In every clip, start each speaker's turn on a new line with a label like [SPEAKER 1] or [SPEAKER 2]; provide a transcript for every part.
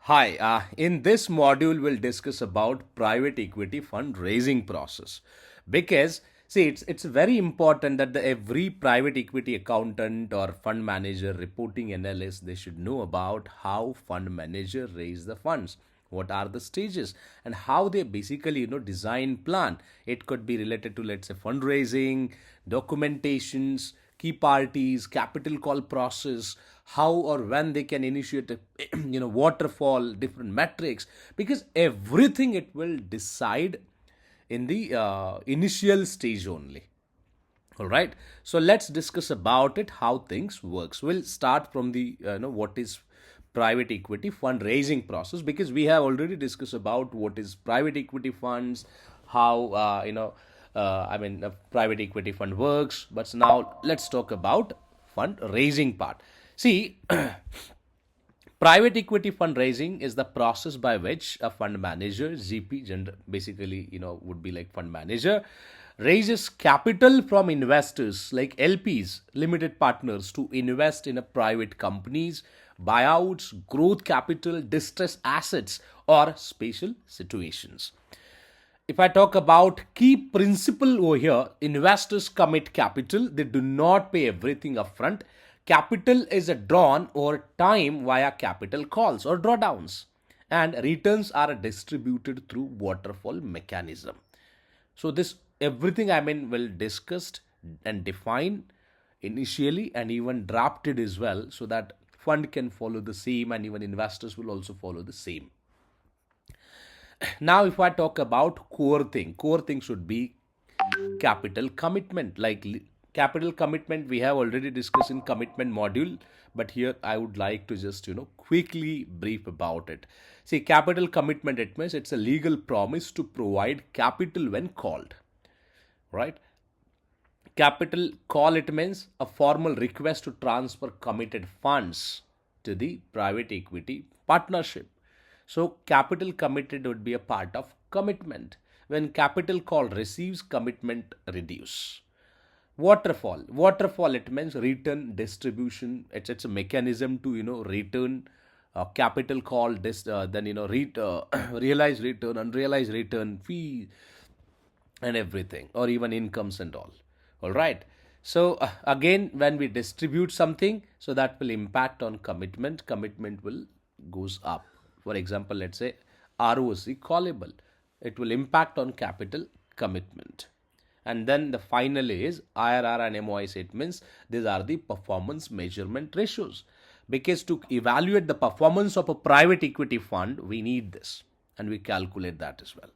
[SPEAKER 1] Hi, in this module we'll discuss about private equity fundraising process because see it's very important that every private equity accountant or fund manager reporting analyst they should know about how fund manager raise the funds, what are the stages and how they basically design plan. It could be related to, let's say, fundraising, documentations, key parties, capital call process, how or when they can initiate a waterfall, different metrics, because everything it will decide in the initial stage only. All right, so let's discuss about it, how things works. We'll start from the what is private equity fundraising process, because we have already discussed about what is private equity funds, how private equity fund works. But now let's talk about fundraising part. See, private equity fundraising is the process by which a fund manager, GP, basically, would be like fund manager, raises capital from investors like LPs, limited partners, to invest in a private companies, buyouts, growth capital, distress assets, or special situations. If I talk about key principle over here, investors commit capital. They do not pay everything upfront. Capital is drawn over time via capital calls or drawdowns, and returns are distributed through waterfall mechanism. So this everything will discussed and define initially and even drafted as well, so that fund can follow the same and even investors will also follow the same. Now, if I talk about core thing should be capital commitment. Like capital commitment, we have already discussed in commitment module, but here I would like to just quickly brief about it. See, capital commitment, it means it's a legal promise to provide capital when called, right? Capital call, it means a formal request to transfer committed funds to the private equity partnership. So capital committed would be a part of commitment. When capital call receives, commitment reduce. Waterfall, it means return distribution. It's a mechanism to return capital call, then realized return, unrealized return, fee, and everything, or even incomes and all right. So again, when we distribute something, so that will impact on commitment will goes up. For example, let's say ROC callable, it will impact on capital commitment. And then the final is IRR and MOI statements. These are the performance measurement ratios, because to evaluate the performance of a private equity fund we need this, and we calculate that as well.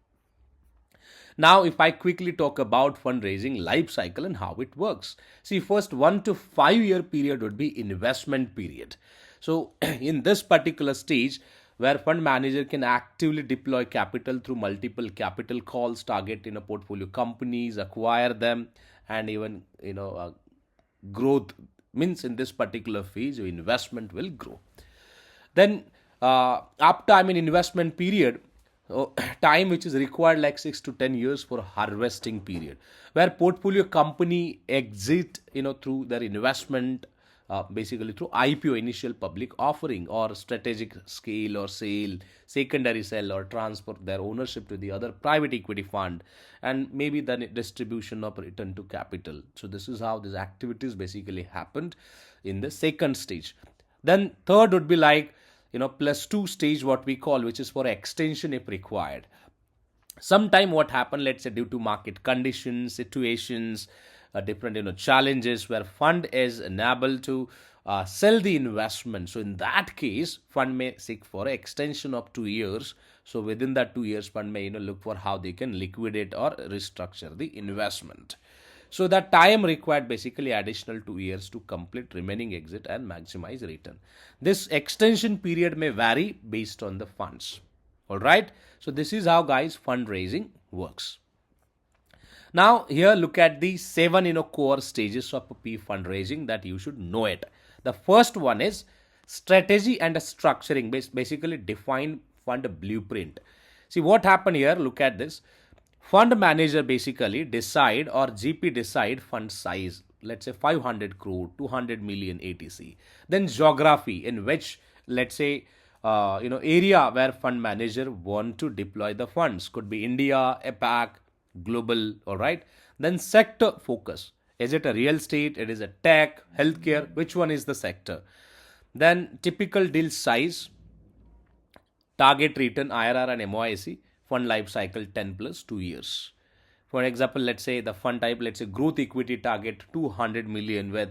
[SPEAKER 1] Now, if I quickly talk about fundraising life cycle and how it works. See, first 1 to 5 year period would be investment period. So in this particular stage, where fund manager can actively deploy capital through multiple capital calls, target portfolio companies, acquire them, and even growth, means in this particular phase your investment will grow. Then after investment period, time which is required like 6 to 10 years for harvesting period, where portfolio company exit through their investment, basically through IPO, initial public offering, or strategic scale or sale, secondary sale, or transfer their ownership to the other private equity fund, and maybe then distribution of return to capital. So this is how these activities basically happened in the second stage. Then third would be like +2 stage, what we call, which is for extension if required. Sometime what happened, let's say due to market conditions, situations, different challenges, where fund is unable to sell the investment. So in that case, fund may seek for extension of 2 years. So within that 2 years, fund may look for how they can liquidate or restructure the investment. So that time required basically additional 2 years to complete remaining exit and maximize return. This extension period may vary based on the funds. All right. So this is how, guys, fundraising works. Now here look at the 7 core stages of P fundraising that you should know it. The first one is strategy and structuring, basically define fund blueprint. See what happened here, look at this. Fund manager basically decide, or GP decide, fund size, let's say 500 crore, 200 million ATC. Then geography, in which, let's say, area where fund manager want to deploy the funds. Could be India, APAC, global, all right. Then sector focus. Is it a real estate? It is a tech, healthcare? Which one is the sector? Then typical deal size, target return, IRR and MOIC, fund life cycle 10 plus 2 years. For example, let's say the fund type, let's say growth equity target 200 million with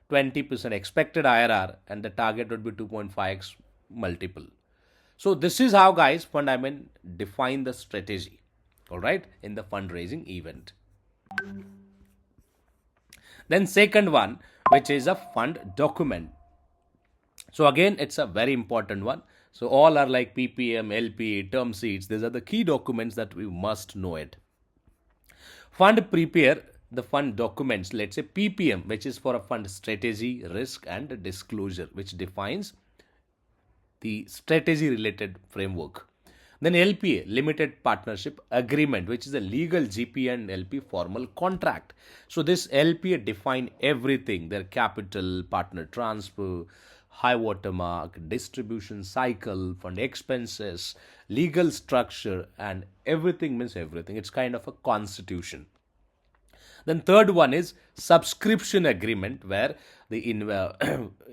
[SPEAKER 1] 20% expected IRR, and the target would be 2.5x multiple. So this is how, guys, define the strategy, all right, in the fundraising event. Then second one, which is a fund document. So again, it's a very important one. So all are like PPM, LP, term sheets. These are the key documents that we must know it. Fund prepare the fund documents, let's say PPM, which is for a fund strategy, risk and disclosure, which defines the strategy related framework. Then LPA, limited partnership agreement, which is a legal GP and LP formal contract. So this LPA define everything, their capital, partner transfer, high watermark, distribution cycle, fund expenses, legal structure, and everything means everything. It's kind of a constitution. Then third one is subscription agreement, where the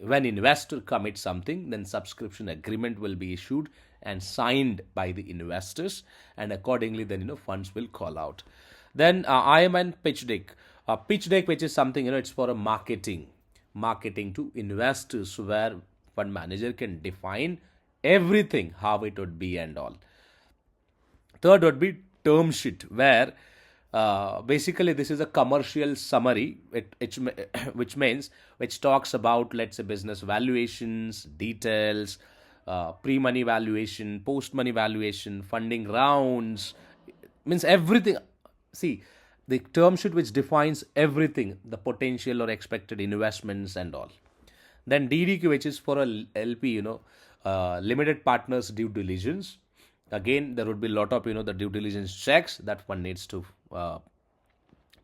[SPEAKER 1] when investor commits something, then subscription agreement will be issued and signed by the investors, and accordingly then funds will call out. Then IM and pitch deck. Pitch deck, which is something it's for a marketing to investors, where fund manager can define everything, how it would be and all. Third would be term sheet, where basically this is a commercial summary, which talks about, let's say, business valuations, details, pre-money valuation, post-money valuation, funding rounds, means everything. See, the term sheet which defines everything, the potential or expected investments and all. Then DDQ, which is for a LP, limited partners due diligence. Again, there would be a lot of, the due diligence checks that one needs to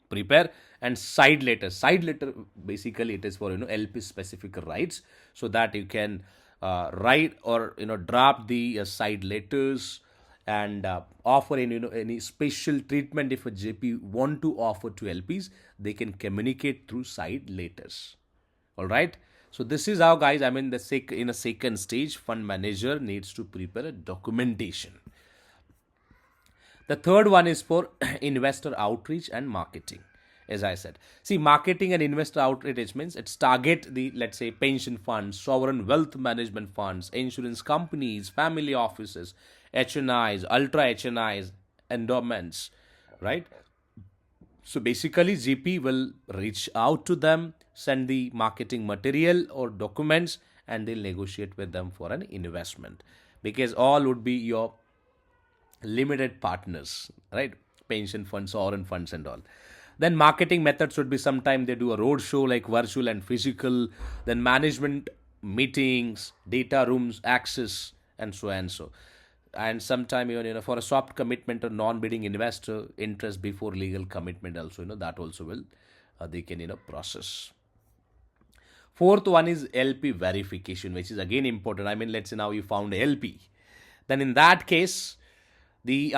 [SPEAKER 1] prepare. And side letter. Side letter, basically, it is for, LP specific rights, so that you can write or, draft the side letters and offer any special treatment. If a JP want to offer to LPs, they can communicate through side letters. All right. So this is how, guys, in a second stage, fund manager needs to prepare a documentation. The third one is for investor outreach and marketing. As I said, see, marketing and investor outreach means it's target the, let's say, pension funds, sovereign wealth management funds, insurance companies, family offices, HNIs, ultra HNIs, endowments, right? So basically, GP will reach out to them, send the marketing material or documents, and they'll negotiate with them for an investment, because all would be your limited partners, right? Pension funds, sovereign funds and all. Then marketing methods would be, sometime they do a roadshow like virtual and physical, then management meetings, data rooms, access, and so and so. And sometime even for a soft commitment or non-bidding investor interest before legal commitment also, that also will they can process. Fourth one is LP verification, which is again important. Let's say now you found LP, then in that case the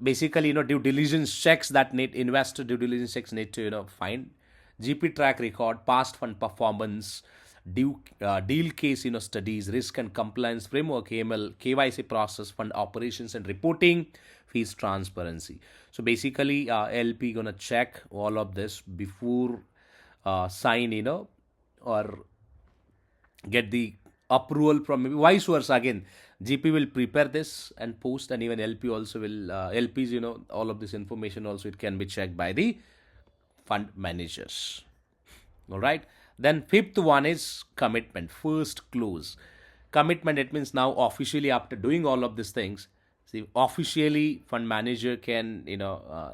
[SPEAKER 1] basically due diligence checks that need investor due diligence checks need to find GP track record, past fund performance, deal case studies, risk and compliance framework, AML, KYC process, fund operations and reporting, fees transparency. So basically LP gonna check all of this before sign or get the approval from, maybe vice versa. Again, GP will prepare this and post, and even LP also will LPs all of this information also, it can be checked by the fund managers. All right. Then fifth one is commitment, first close. Commitment, it means now officially after doing all of these things, see, officially fund manager can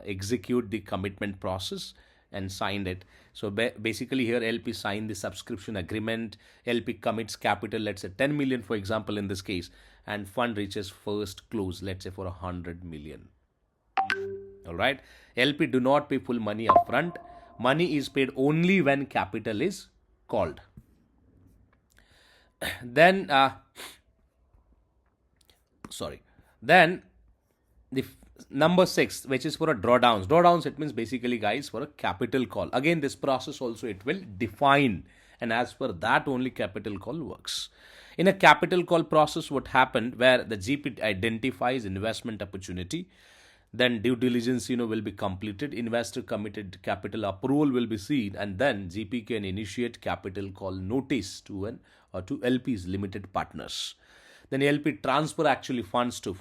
[SPEAKER 1] execute the commitment process and signed it. So basically here LP signed the subscription agreement, LP commits capital, let's say 10 million for example in this case, and fund reaches first close, let's say for 100 million. All right. LP do not pay full money upfront. Money is paid only when capital is called. Then Sorry. Then the number 6, which is for a drawdowns, it means basically, guys, for a capital call. Again, this process also it will define, and as per that only capital call works. In a capital call process, what happened, where the GP identifies investment opportunity, then due diligence will be completed, investor committed capital approval will be seen, and then GP can initiate capital call notice to an or to LPs, limited partners. Then LP transfer actually funds to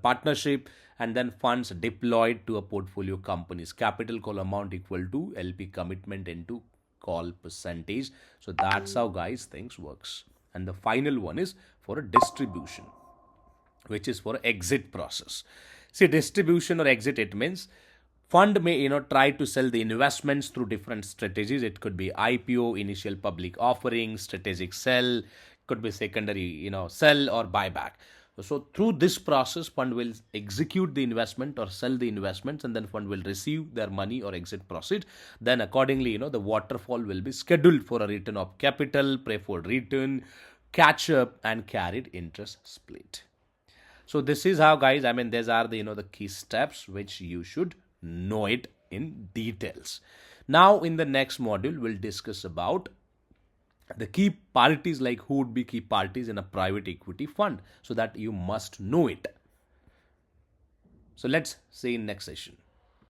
[SPEAKER 1] partnership, and then funds deployed to a portfolio companies. Capital call amount equal to LP commitment into call percentage. So that's how, guys, things works. And the final one is for a distribution, which is for exit process. See, distribution or exit, it means fund may try to sell the investments through different strategies. It could be IPO, initial public offering, strategic sell, could be secondary sell or buyback. So through this process, fund will execute the investment or sell the investments, and then fund will receive their money or exit proceed. Then accordingly, the waterfall will be scheduled for a return of capital, preferred return, catch up, and carried interest split. So this is how, guys, these are the the key steps which you should know it in details. Now in the next module, we'll discuss about the key parties, like who would be key parties in a private equity fund, so that you must know it. So let's see in next session.